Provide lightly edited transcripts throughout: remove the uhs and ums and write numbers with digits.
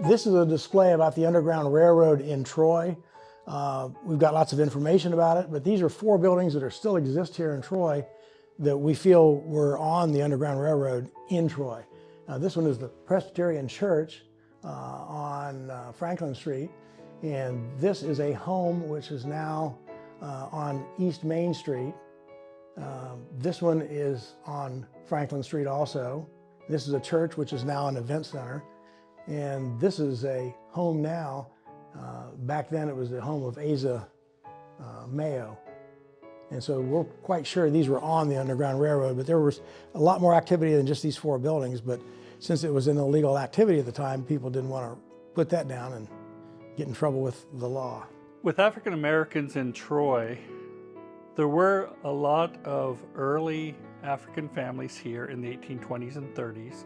This is a display about the Underground Railroad in Troy. We've got lots of information about it, but these are 4 buildings that still exist here in Troy that we feel were on the Underground Railroad in Troy. This one is the Presbyterian Church on Franklin Street, and this is a home which is now on East Main Street. This one is on Franklin Street also. This is a church which is now an event center. And this is a home now. Back then it was the home of Asa Mayo. And so we're quite sure these were on the Underground Railroad, but there was a lot more activity than just these 4 buildings. But since it was an illegal activity at the time, people didn't want to put that down and get in trouble with the law. With African Americans in Troy, there were a lot of early African families here in the 1820s and 30s.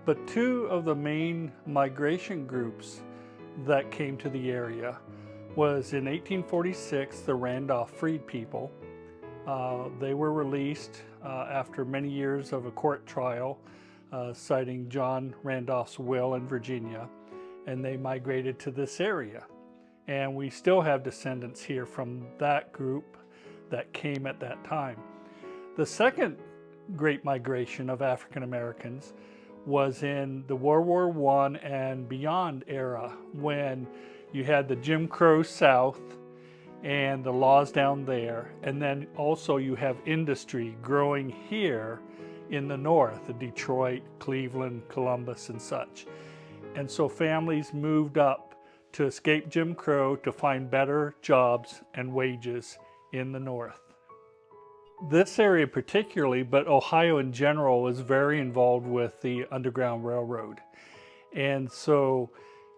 But 2 of the main migration groups that came to the area was in 1846, the Randolph Freed people. They were released after many years of a court trial citing John Randolph's will in Virginia, and they migrated to this area. And we still have descendants here from that group that came at that time. The second great migration of African Americans was in the World War I and beyond era, when you had the Jim Crow South and the laws down there, and then also you have industry growing here in the north, Detroit, Cleveland, Columbus, and such. And so families moved up to escape Jim Crow to find better jobs and wages in the north. This area particularly, but Ohio in general, was very involved with the Underground Railroad. And so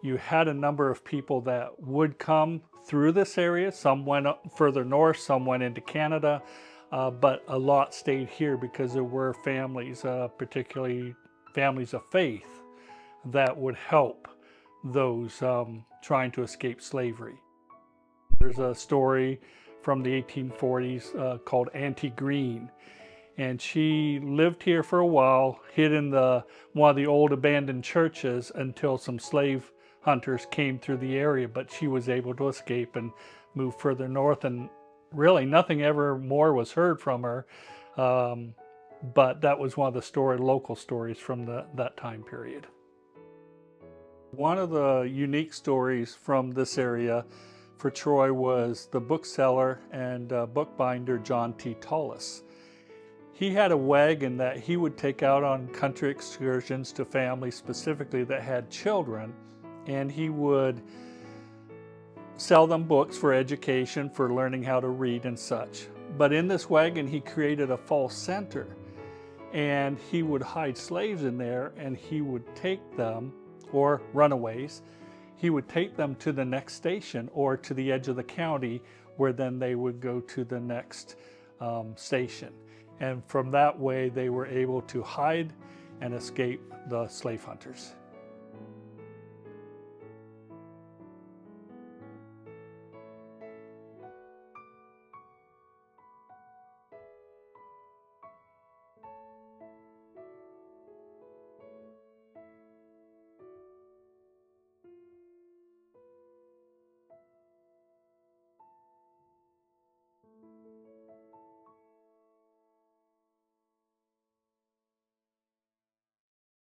you had a number of people that would come through this area. Some went up further north, some went into Canada, but a lot stayed here because there were families, particularly families of faith, that would help those trying to escape slavery. There's a story from the 1840s called Auntie Green, and she lived here for a while, hid in one of the old abandoned churches until some slave hunters came through the area, but she was able to escape and move further north, and really nothing ever more was heard from her, but that was one of the local stories from that time period. One of the unique stories from this area for Troy was the bookseller and bookbinder John T. Tullis. He had a wagon that he would take out on country excursions to families specifically that had children, and he would sell them books for education, for learning how to read and such. But in this wagon he created a false center, and he would hide slaves in there, and he would take them, or runaways, he would take them to the next station or to the edge of the county, where then they would go to the next station. And from that way they were able to hide and escape the slave hunters.